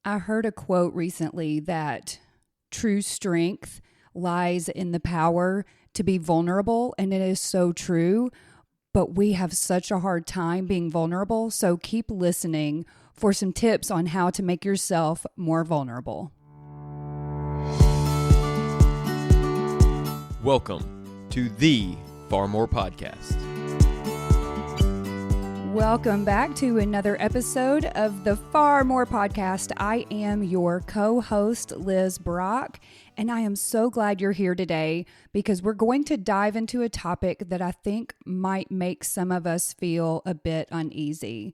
I heard a quote recently that true strength lies in the power to be vulnerable, and it is so true, but we have such a hard time being vulnerable, so keep listening for some tips on how to make yourself more vulnerable. Welcome to the Far More Podcast. Welcome back to another episode of the Far More Podcast. I am your co-host, Liz Brock, and I am so glad you're here today because we're going to dive into a topic that I think might make some of us feel a bit uneasy,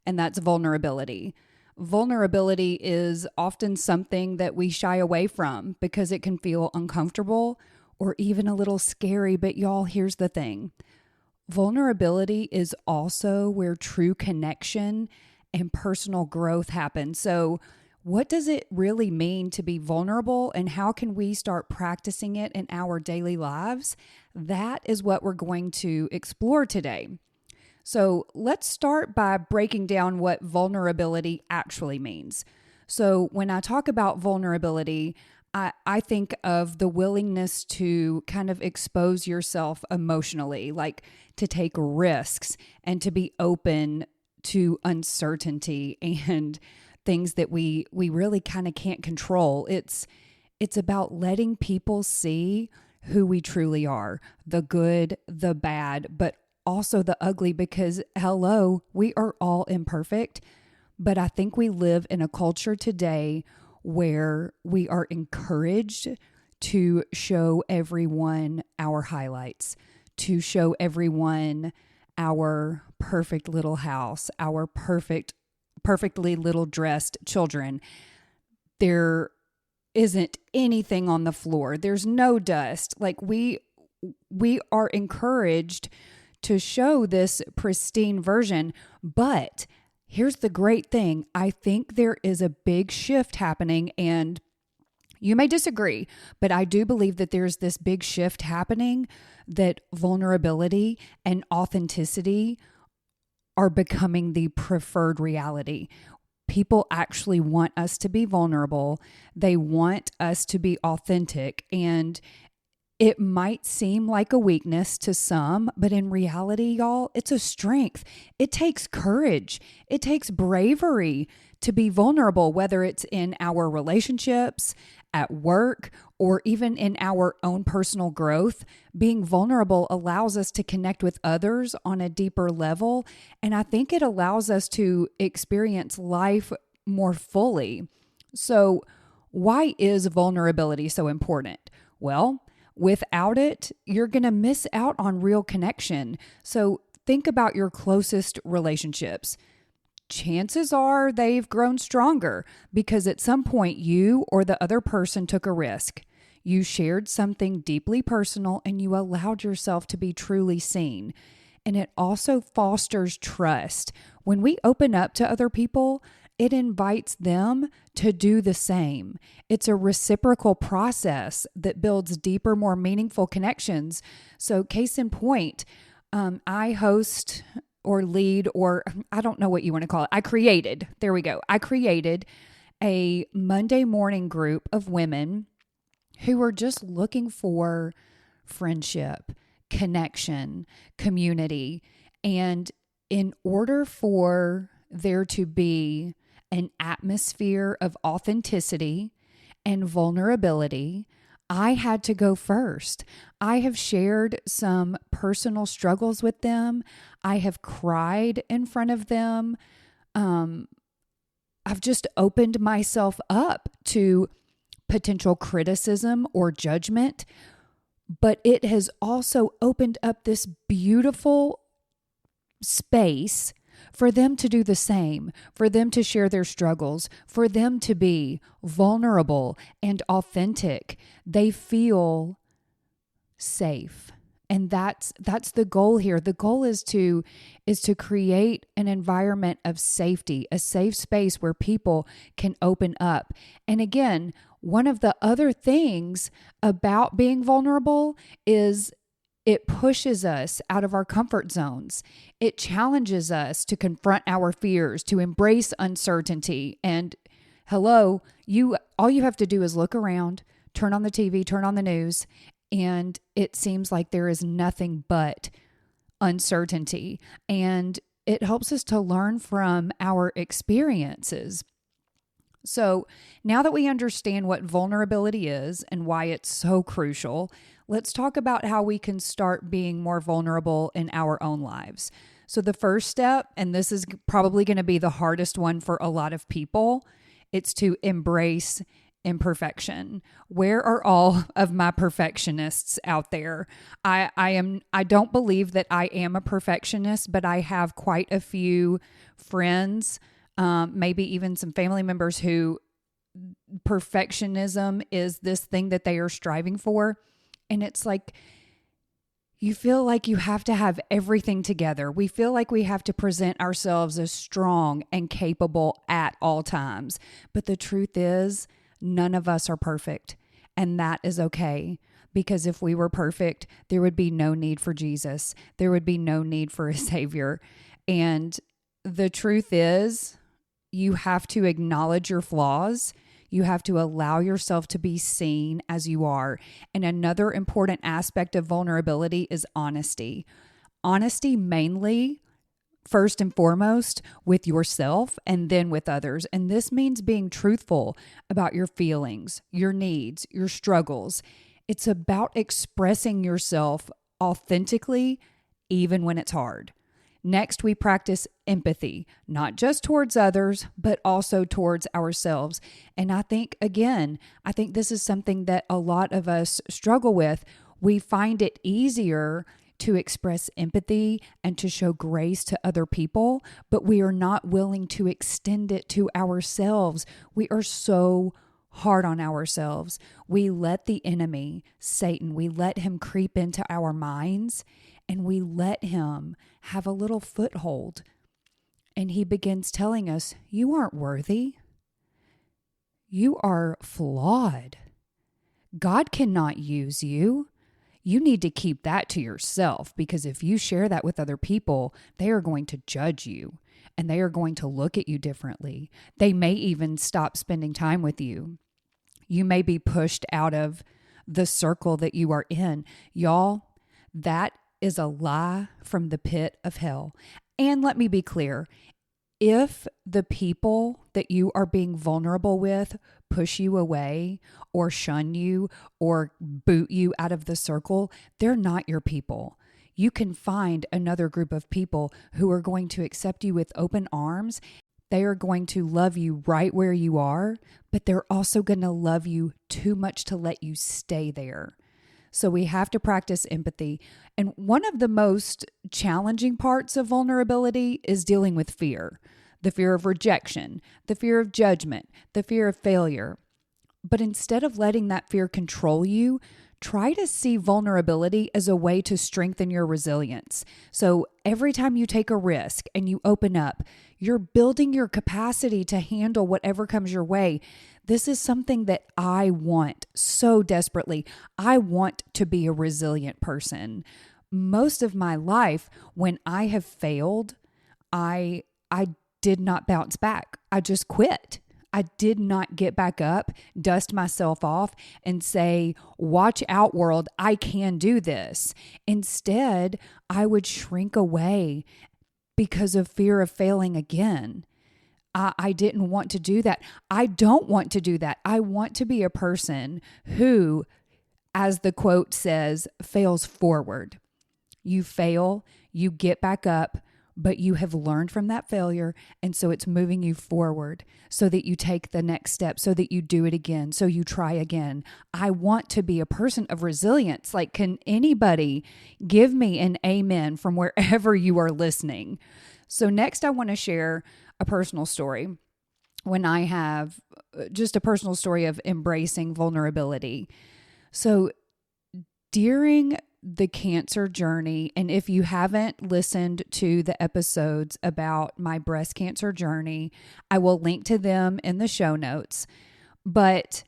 and that's vulnerability. Vulnerability is often something that we shy away from because it can feel uncomfortable or even a little scary, but y'all, here's the thing. Vulnerability is also where true connection and personal growth happen. So what does it really mean to be vulnerable, and how can we start practicing it in our daily lives? That is what we're going to explore today. So let's start by breaking down what vulnerability actually means. So when I talk about vulnerability, I think of the willingness to kind of expose yourself emotionally, like to take risks and to be open to uncertainty and things that we really kind of can't control. It's about letting people see who we truly are, the good, the bad, but also the ugly, because hello, we are all imperfect. But I think we live in a culture today where we are encouraged to show everyone our highlights, to show everyone our perfect little house, our perfectly little dressed children. There isn't anything on the floor. There's no dust. Like we are encouraged to show this pristine version, but here's the great thing. I think there is a big shift happening, and you may disagree, but I do believe that there's this big shift happening, that vulnerability and authenticity are becoming the preferred reality. People actually want us to be vulnerable. They want us to be authentic, and it might seem like a weakness to some, but in reality, y'all, it's a strength. It takes courage. It takes bravery to be vulnerable, whether it's in our relationships, at work, or even in our own personal growth. Being vulnerable allows us to connect with others on a deeper level, and I think it allows us to experience life more fully. So, why is vulnerability so important? Well, without it, you're going to miss out on real connection. So think about your closest relationships. Chances are they've grown stronger because at some point you or the other person took a risk. You shared something deeply personal and you allowed yourself to be truly seen. And it also fosters trust. When we open up to other people, it invites them to do the same. It's a reciprocal process that builds deeper, more meaningful connections. So case in point, I host or lead, or I don't know what you want to call it. I created a Monday morning group of women who were just looking for friendship, connection, community. And in order for there to be an atmosphere of authenticity and vulnerability, I had to go first. I have shared some personal struggles with them. I have cried in front of them. I've just opened myself up to potential criticism or judgment, but it has also opened up this beautiful space for them to do the same, for them to share their struggles, for them to be vulnerable and authentic. They feel safe. And that's the goal here. The goal is to create an environment of safety, a safe space where people can open up. And again, one of the other things about being vulnerable is it pushes us out of our comfort zones. It challenges us to confront our fears, to embrace uncertainty. And Hello, all you have to do is look around, turn on the TV, turn on the news, and it seems like there is nothing but uncertainty. And it helps us to learn from our experiences. So now that we understand what vulnerability is and why it's so crucial, let's talk about how we can start being more vulnerable in our own lives. So the first step, and this is probably going to be the hardest one for a lot of people, it's to embrace imperfection. Where are all of my perfectionists out there? I don't believe that I am a perfectionist, but I have quite a few friends, maybe even some family members who perfectionism is this thing that they are striving for. And it's like, you feel like you have to have everything together. We feel like we have to present ourselves as strong and capable at all times. But the truth is, none of us are perfect. And that is okay. Because if we were perfect, there would be no need for Jesus. There would be no need for a Savior. And the truth is, you have to acknowledge your flaws. You have to allow yourself to be seen as you are. And another important aspect of vulnerability is honesty. Honesty mainly, first and foremost, with yourself and then with others. And this means being truthful about your feelings, your needs, your struggles. It's about expressing yourself authentically, even when it's hard. Next, we practice empathy, not just towards others, but also towards ourselves. And I think this is something that a lot of us struggle with. We find it easier to express empathy and to show grace to other people, but we are not willing to extend it to ourselves. We are so hard on ourselves. We let the enemy, Satan, we let him creep into our minds, and we let him have a little foothold. And he begins telling us, you aren't worthy. You are flawed. God cannot use you. You need to keep that to yourself, because if you share that with other people, they are going to judge you and they are going to look at you differently. They may even stop spending time with you. You may be pushed out of the circle that you are in. Y'all, that is a lie from the pit of hell. And let me be clear, if the people that you are being vulnerable with push you away or shun you or boot you out of the circle, they're not your people. You can find another group of people who are going to accept you with open arms. They are going to love you right where you are, but they're also going to love you too much to let you stay there. So we have to practice empathy. And one of the most challenging parts of vulnerability is dealing with fear. The fear of rejection, the fear of judgment, the fear of failure. But instead of letting that fear control you, try to see vulnerability as a way to strengthen your resilience. So every time you take a risk and you open up, you're building your capacity to handle whatever comes your way. This is something that I want so desperately. I want to be a resilient person. Most of my life, when I have failed, I did not bounce back. I just quit. I did not get back up, dust myself off, and say, watch out, world, I can do this. Instead, I would shrink away because of fear of failing again. I didn't want to do that. I don't want to do that. I want to be a person who, as the quote says, fails forward. You fail, you get back up, but you have learned from that failure, and so it's moving you forward so that you take the next step, so that you do it again, so you try again. I want to be a person of resilience. Like, can anybody give me an amen from wherever you are listening? So next, I want to share a personal story. When I have just a personal story of embracing vulnerability. So during the cancer journey, and if you haven't listened to the episodes about my breast cancer journey, I will link to them in the show notes. But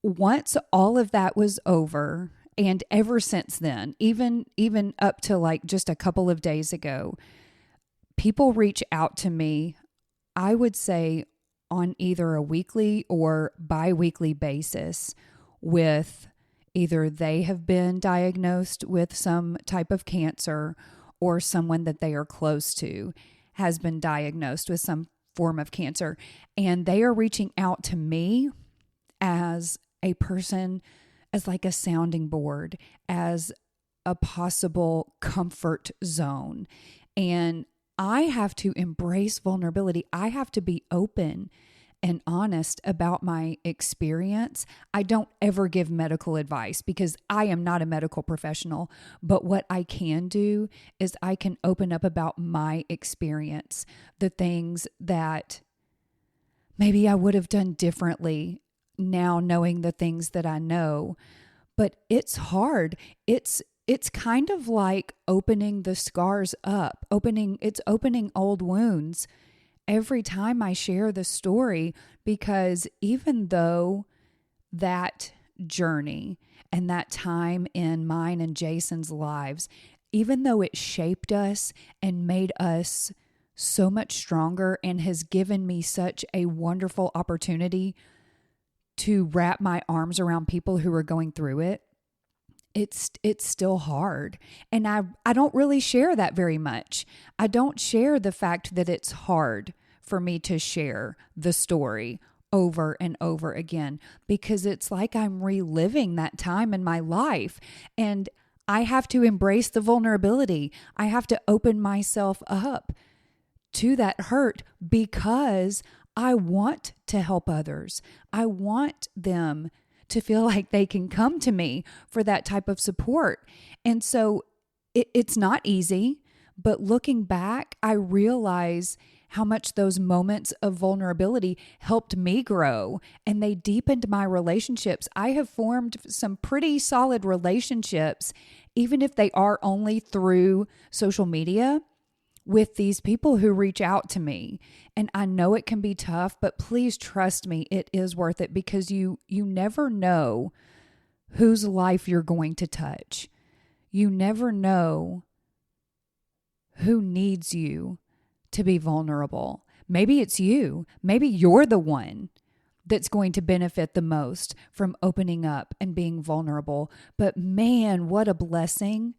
once all of that was over, and ever since then, even up to like just a couple of days ago, people reach out to me, I would say on either a weekly or bi-weekly basis with either they have been diagnosed with some type of cancer or someone that they are close to has been diagnosed with some form of cancer. And they are reaching out to me as a person, as like a sounding board, as a possible comfort zone. And I have to embrace vulnerability. I have to be open and honest about my experience. I don't ever give medical advice because I am not a medical professional. But what I can do is I can open up about my experience, the things that maybe I would have done differently now knowing the things that I know. But it's hard. It's kind of like opening the scars up, opening old wounds every time I share the story, because even though that journey and that time in mine and Jason's lives, even though it shaped us and made us so much stronger and has given me such a wonderful opportunity to wrap my arms around people who are going through it, it's still hard. And I don't really share that very much. I don't share the fact that it's hard for me to share the story over and over again, because it's like I'm reliving that time in my life. And I have to embrace the vulnerability. I have to open myself up to that hurt because I want to help others. I want them to feel like they can come to me for that type of support. And so it's not easy, but looking back, I realize how much those moments of vulnerability helped me grow, and they deepened my relationships. I have formed some pretty solid relationships, even if they are only through social media, with these people who reach out to me. And I know it can be tough, but please trust me, it is worth it, because you never know whose life you're going to touch. You never know who needs you to be vulnerable. Maybe it's you. Maybe you're the one that's going to benefit the most from opening up and being vulnerable. But man, what a blessing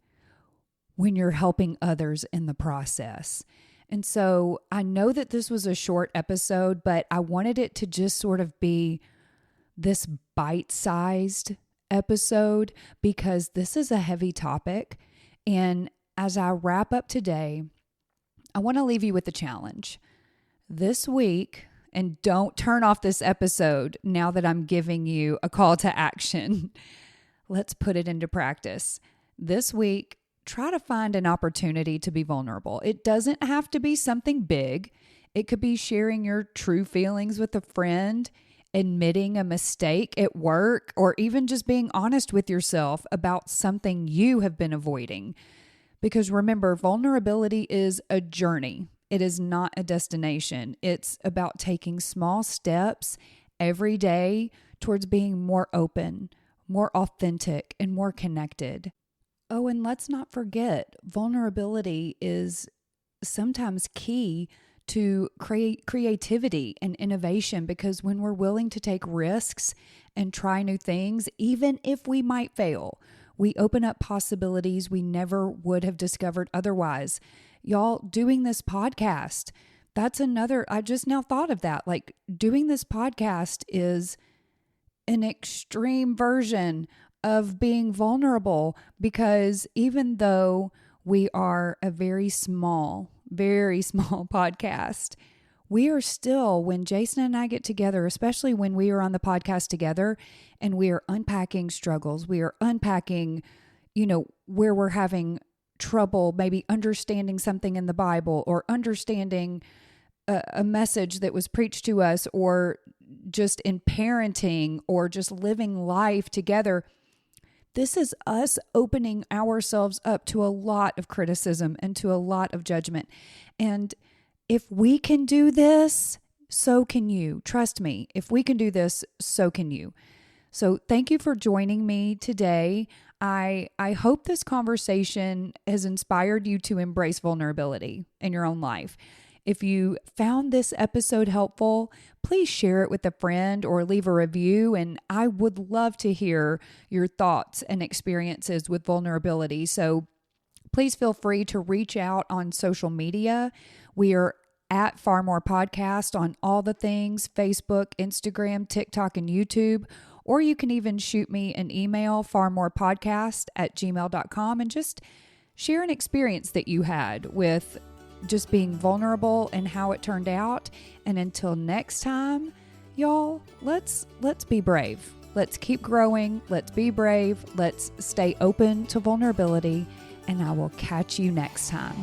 when you're helping others in the process. And so I know that this was a short episode, but I wanted it to just sort of be this bite-sized episode because this is a heavy topic. And as I wrap up today, I want to leave you with a challenge. This week, and don't turn off this episode now that I'm giving you a call to action. Let's put it into practice. This week, try to find an opportunity to be vulnerable. It doesn't have to be something big. It could be sharing your true feelings with a friend, admitting a mistake at work, or even just being honest with yourself about something you have been avoiding. Because remember, vulnerability is a journey. It is not a destination. It's about taking small steps every day towards being more open, more authentic, and more connected. Oh, and let's not forget, vulnerability is sometimes key to creativity and innovation, because when we're willing to take risks and try new things, even if we might fail, we open up possibilities we never would have discovered otherwise. Y'all, doing this podcast, that's another, I just now thought of that. Like, doing this podcast is an extreme version of being vulnerable, because even though we are a very small podcast, we are still, when Jason and I get together, especially when we are on the podcast together and we are unpacking struggles, we are unpacking, where we're having trouble, maybe understanding something in the Bible or understanding a message that was preached to us, or just in parenting or just living life together. This is us opening ourselves up to a lot of criticism and to a lot of judgment. And if we can do this, so can you. Trust me, if we can do this, so can you. So thank you for joining me today. I hope this conversation has inspired you to embrace vulnerability in your own life. If you found this episode helpful, please share it with a friend or leave a review. And I would love to hear your thoughts and experiences with vulnerability. So please feel free to reach out on social media. We are at Far More Podcast on all the things: Facebook, Instagram, TikTok, and YouTube. Or you can even shoot me an email, farmorepodcast@gmail.com, and just share an experience that you had with just being vulnerable and how it turned out. And until next time, y'all, let's be brave. Let's keep growing. Let's be brave. Let's stay open to vulnerability. And I will catch you next time.